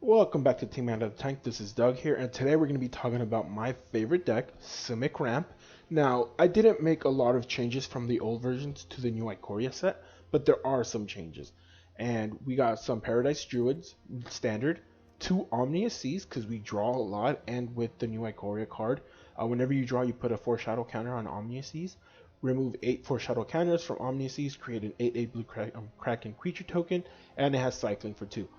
Welcome back to Team Out of the Tank. This is Doug here, and today we're going to be talking about my favorite deck, Simic Ramp. Now, I didn't make a lot of changes from the old versions to the new Ikoria set, but there are some changes. And we got some Paradise Druids, standard, 2 Omnius Seas, because we draw a lot, and with the new Ikoria card, whenever you draw, you put a Foreshadow counter on Omnius Seas. Remove 8 Foreshadow counters from Omnius Seas, create an 8/8 blue Kraken creature token, and it has cycling for 2.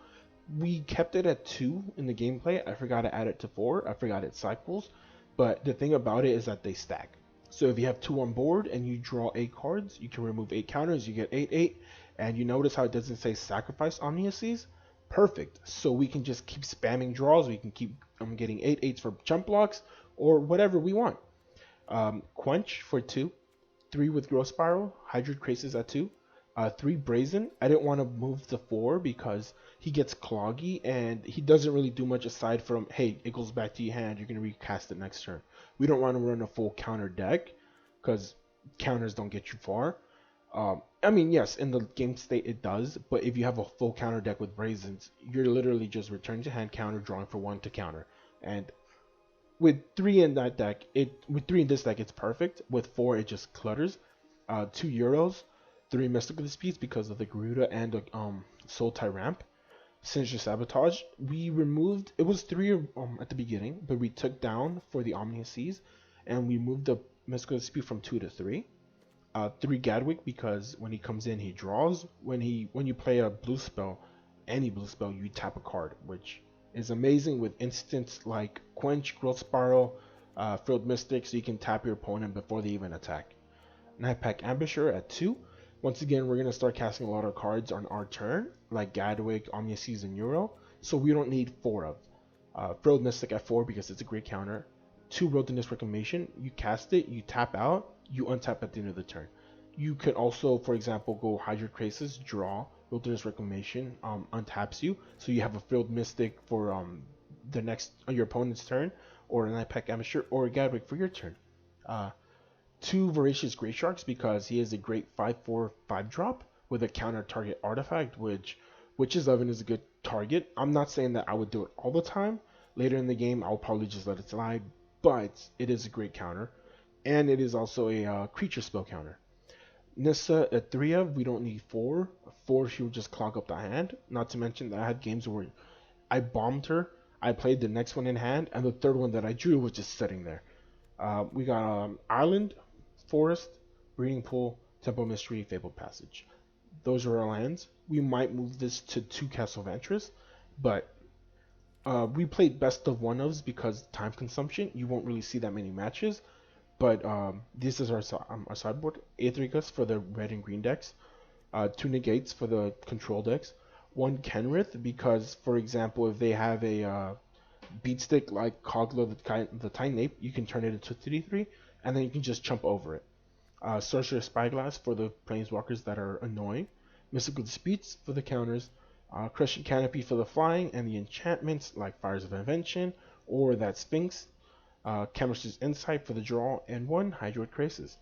We kept it at 2 in the gameplay. I forgot to add it to 4. I forgot it cycles. But the thing about it is that they stack. So if you have 2 on board and you draw 8 cards, you can remove 8 counters, you get 8/8. And you notice how it doesn't say sacrifice Omniuses? Perfect. So we can just keep spamming draws. We can keep getting 8/8s for jump blocks or whatever we want. Quench for 2. 3 with Growth Spiral. Hydroid Krasis at 2. 3 Brazen. I didn't want to move to 4 because he gets cloggy and he doesn't really do much aside from, hey, it goes back to your hand, you're going to recast it next turn. We don't want to run a full counter deck because counters don't get you far. I mean, yes, in the game state it does, but if you have a full counter deck with Brazens, you're literally just returning to hand counter, drawing for 1 to counter. And with 3 in that deck, with 3 in this deck, it's perfect. With 4, it just clutters. 2 Euros. 3 Mystical Disputes because of the Garuda and the Sultai ramp. Sinister Sabotage. We removed, it was 3 at the beginning, but we took down for the Omnius Seas, and we moved the Mystical Dispute from 2 to 3. 3 Gadwick because when he comes in, he draws. When you play a blue spell, any blue spell, you tap a card, which is amazing with instants like Quench, Growth Spiral, Frilled Mystic, so you can tap your opponent before they even attack. Nightpack Ambusher at 2. Once again, we're going to start casting a lot of cards on our turn, like Gadwick, Omnius and Euro, so we don't need 4 of. Frilled Mystic at 4 because it's a great counter. 2 Wilderness Reclamation, you cast it, you tap out, you untap at the end of the turn. You could also, for example, go Hydroid Krasis, draw, Wilderness Reclamation, untaps you, so you have a Frilled Mystic for the next on your opponent's turn, or a Nightpack Ambusher, or a Gadwick for your turn. 2 Voracious Great Sharks because he is a great 5/4 5-drop with a counter target artifact, which Witch's Oven is a good target. I'm not saying that I would do it all the time. Later in the game, I'll probably just let it slide, but it is a great counter, and it is also a creature spell counter. Nissa at 3 of, we don't need 4. 4, she would just clog up the hand. Not to mention that I had games where I bombed her, I played the next one in hand, and the third one that I drew was just sitting there. We got Island, Forest, Breeding Pool, Temple Mystery, Fabled Passage. Those are our lands. We might move this to 2 Castle Ventress, but we played best of one ofs because time consumption. You won't really see that many matches, but this is our sideboard. Aethericus for the red and green decks, 2 Negates for the control decks, 1 Kenrith because, for example, if they have a beatstick like Kogla the Tiny Ape, you can turn it into 3/3. And then you can just jump over it. Sorcerer Spyglass for the planeswalkers that are annoying. Mystical Disputes for the counters. Crushing Canopy for the flying and the enchantments like Fires of Invention or that Sphinx. Chemist's Insight for the draw, and 1 Hydroid Krasis.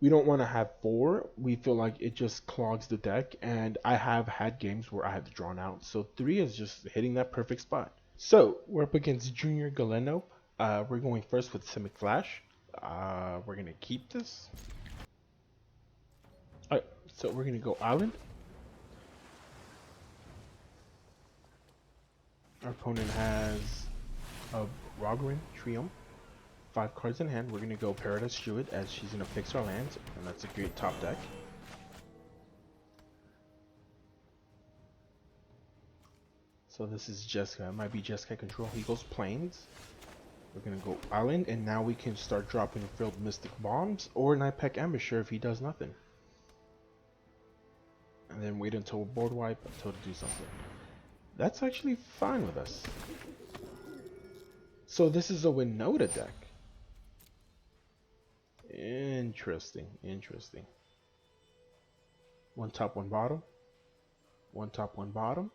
We don't want to have 4. We feel like it just clogs the deck, and I have had games where I had to drawn out. So 3 is just hitting that perfect spot. So we're up against Junior Galeno. We're going first with Simic Flash. We're gonna keep this. Alright, so we're gonna go Island. Our opponent has a Rogrin Triumph, 5 cards in hand. We're gonna go Paradise Druid as she's gonna fix our lands, and that's a great top deck. So this is Jeskai. It might be Jeskai control. He goes Plains. We're gonna go Island, and now we can start dropping Frilled Mystic Bombs or Nightpack Ambusher if he does nothing. And then wait until board wipe until to do something. That's actually fine with us. So this is a Winota deck. Interesting. 1 top, 1 bottom. 1 top, 1 bottom.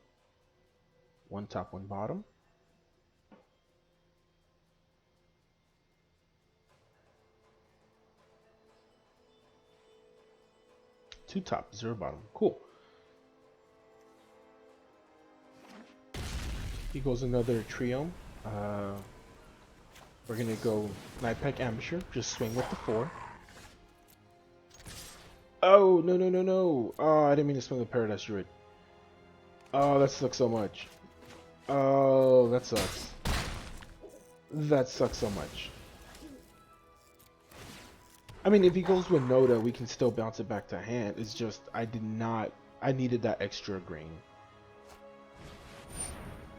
1 top, 1 bottom. 2 top, 0 bottom. Cool. He goes another trio. We're gonna go Nightpack Ambusher, just swing with the 4. Oh, no, no, no, no. Oh, I didn't mean to swing the Paradise Druid. Oh, that sucks so much. Oh, that sucks. That sucks so much. I mean, if he goes with Winota, we can still bounce it back to hand. It's just, I needed that extra green.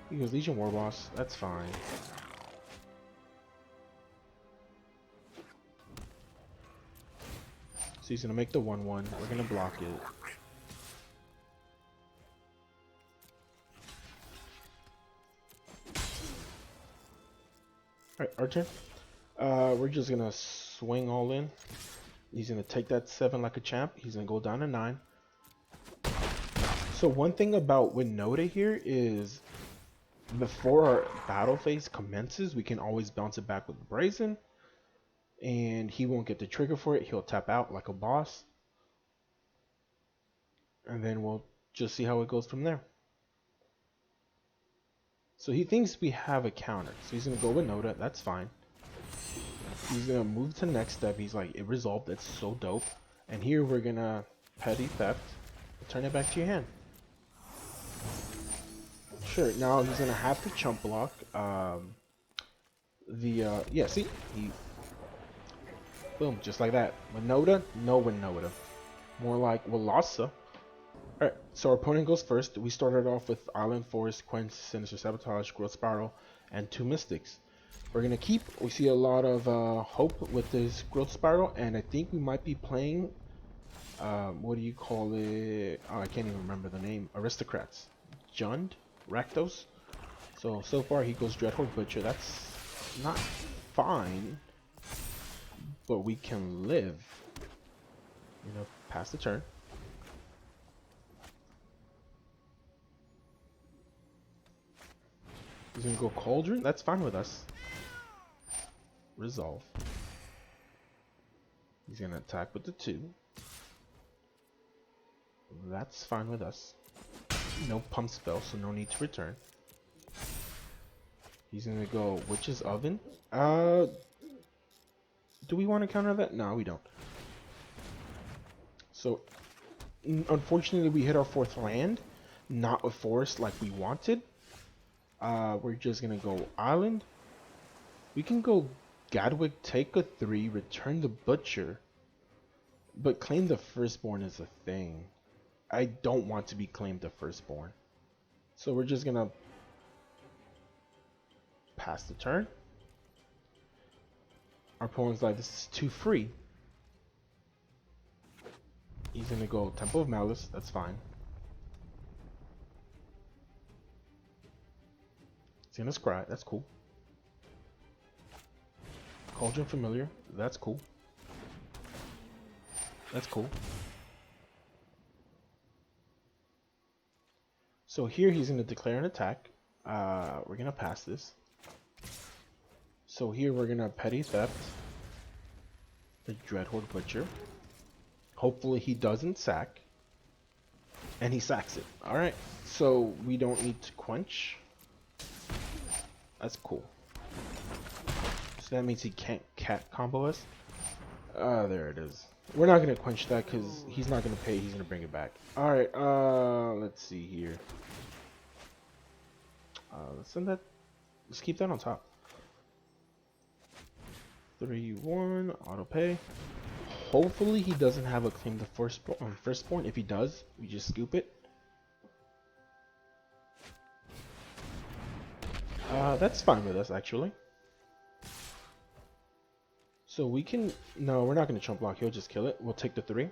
He goes Legion Warboss, that's fine. So he's gonna make the 1/1. We're gonna block it. Alright, our turn. We're just gonna swing all in. He's gonna take that 7 like a champ. He's gonna go down to 9. So one thing about Winota here is before our battle phase commences, we can always bounce it back with Brazen. And he won't get the trigger for it. He'll tap out like a boss. And then we'll just see how it goes from there. So he thinks we have a counter. So he's going to go with Winota. That's fine. He's going to move to the next step. He's like, it resolved. That's so dope. And here we're going to Petty Theft. Turn it back to your hand. Sure, now he's going to have to chump block. Yeah, see? Boom, just like that. Winota, no Winota. More like Walasa. Alright, so our opponent goes first. We started off with Island Forest, Quench, Sinister Sabotage, Growth Spiral, and 2 Mystics. We're going to keep, we see a lot of hope with this Growth Spiral, and I think we might be playing, what do you call it? Oh, I can't even remember the name. Aristocrats. Jund? Rakdos? So far he goes Dreadhorde Butcher. That's not fine, but we can live. You know, pass the turn. He's gonna go Cauldron. That's fine with us. Resolve. He's gonna attack with the 2. That's fine with us. No pump spell, so no need to return. He's gonna go Witch's Oven. Do we want to counter that? No, we don't. So, unfortunately, we hit our 4th land, not a forest like we wanted. We're just gonna go Island. We can go Gadwick, take a 3, return the Butcher, but claim the Firstborn is a thing. I don't want to be claimed the Firstborn, so we're just gonna pass the turn. Our opponent's like, this is too free. He's gonna go Temple of Malice. That's fine. He's gonna Scry. That's cool. Cauldron Familiar. That's cool. That's cool. So here he's gonna declare an attack. We're gonna pass this. So here we're gonna Petty Theft the Dreadhorde Butcher. Hopefully he doesn't sack. And he sacks it. Alright, so we don't need to quench. That's cool. So that means he can't cat combo us. There it is. We're not gonna quench that because he's not gonna pay, he's gonna bring it back. Alright, let's see here. Let's send that, let's keep that on top. 3-1, auto pay. Hopefully he doesn't have a claim the firstborn. If he does, we just scoop it. That's fine with us actually. So we can, no, we're not going to chump block. He'll just kill it. We'll take the 3.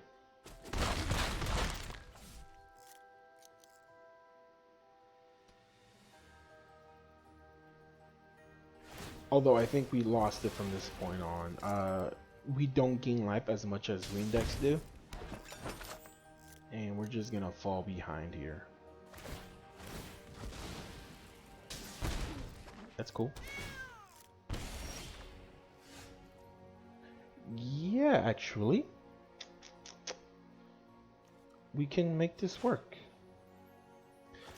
Although I think we lost it from this point on. We don't gain life as much as green decks do. And we're just going to fall behind here. That's cool. Yeah, actually. We can make this work.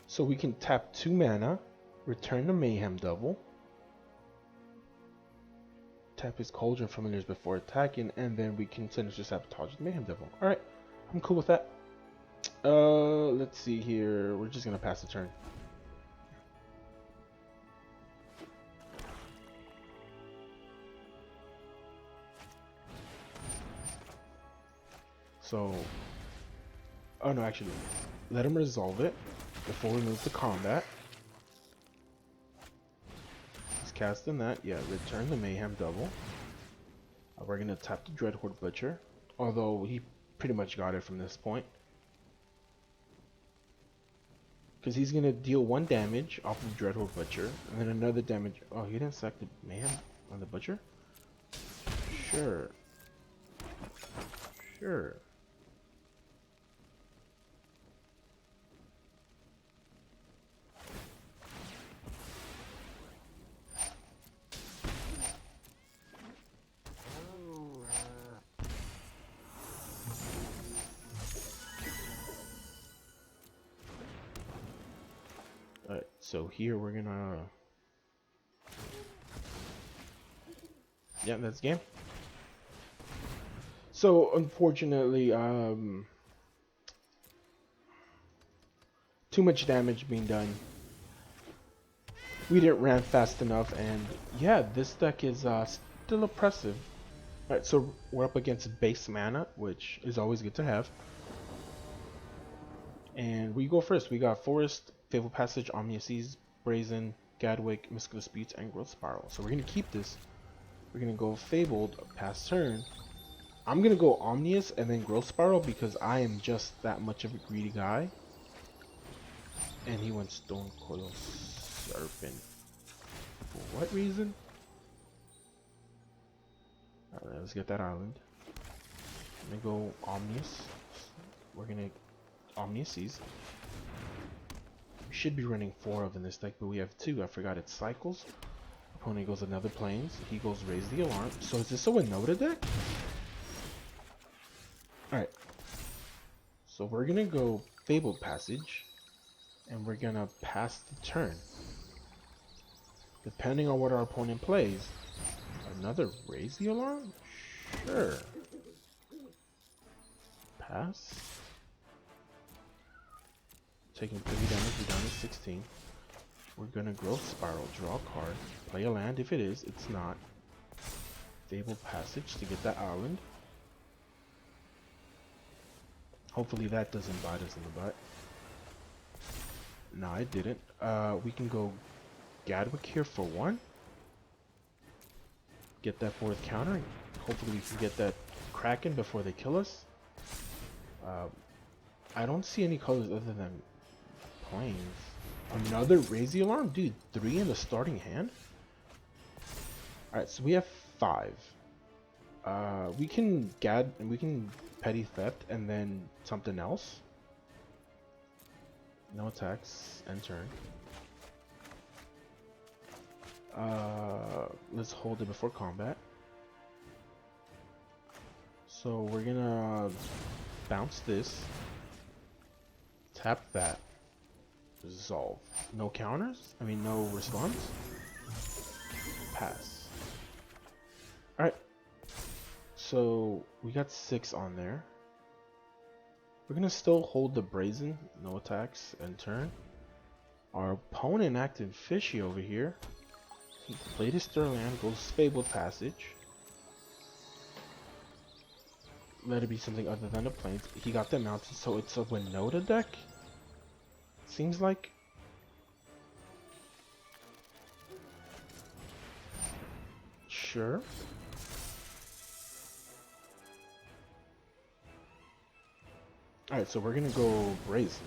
So we can tap 2 mana Return the Mayhem Double. Tap his Cauldron Familiars before attacking, and then we can Sinister Sabotage the Mayhem Devil. Alright, I'm cool with that. Let's see here. We're just gonna pass the turn. So, oh no, actually, let him resolve it before we move to combat. He's casting that. Yeah, return the Mayhem Double. We're gonna tap the Dreadhorde Butcher, although he pretty much got it from this point. Because he's gonna deal 1 damage off of Dreadhorde Butcher, and then another damage. Oh, he didn't sack the Mayhem on the Butcher? Sure. Sure. Alright, so here we're gonna... Yeah, that's the game. So, unfortunately, too much damage being done. We didn't ramp fast enough, and yeah, this deck is still oppressive. Alright, so we're up against base mana, which is always good to have. And we go first. We got Forest, Fabled Passage, Omnia Seas, Brazen, Gadwick, Mystical Disputes, and Growth Spiral. So we're going to keep this. We're going to go Fabled, pass turn. I'm going to go Omnius and then Growth Spiral because I am just that much of a greedy guy. And he went Stone Coil Serpent. For what reason? Alright, let's get that island. I'm going to go Omnius. We're going to Omnia Seas. We should be running 4 of in this deck, but we have 2. I forgot it cycles. Opponent goes another planes. He goes Raise the Alarm. So is this a Winota deck? Alright. So we're gonna go Fabled Passage. And we're gonna pass the turn. Depending on what our opponent plays. Another Raise the Alarm? Sure. Pass. Taking 3 damage, we're down to 16. We're gonna Growth Spiral, draw a card, play a land if it is, it's not. Fabled Passage to get that island. Hopefully that doesn't bite us in the butt. No, it didn't. We can go Gadwick here for 1. Get that 4th counter. Hopefully we can get that Kraken before they kill us. I don't see any colors other than planes. Another Raise the Alarm? Dude, 3 in the starting hand? Alright, so we have 5. We can Petty Theft and then something else. No attacks, end turn. Let's hold it before combat. So we're gonna bounce this. Tap that. Resolve. No counters? I mean, no response? Pass. Alright. So, we got 6 on there. We're gonna still hold the Brazen. No attacks. End turn. Our opponent acted fishy over here. He played his third land, goes Fabled Passage. Let it be something other than the planes. He got the mountain, so it's a Winota deck? Seems like. Sure. Alright, so we're gonna go Brazen.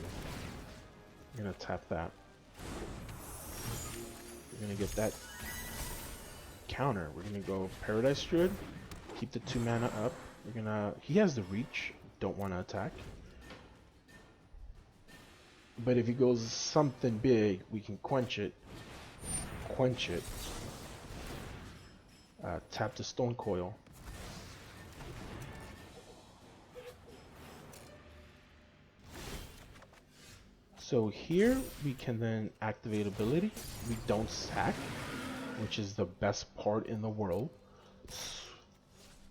We're gonna tap that. We're gonna get that counter. We're gonna go Paradise Druid. Keep the 2 mana up. We're gonna. He has the reach. Don't want to attack. But if he goes something big, we can quench it. Tap the Stone Coil. So here we can then activate ability. We don't sack, which is the best part in the world.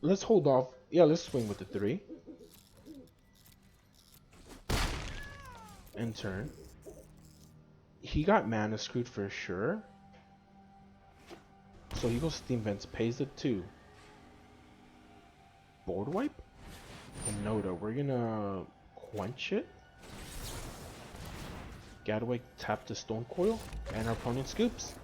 Let's hold off. Yeah, let's swing with the 3. End turn. He got mana screwed for sure. So he goes Steam Vents, pays the 2. Board wipe? Winota, we're gonna quench it. Gadway tap the Stone Coil, and our opponent scoops.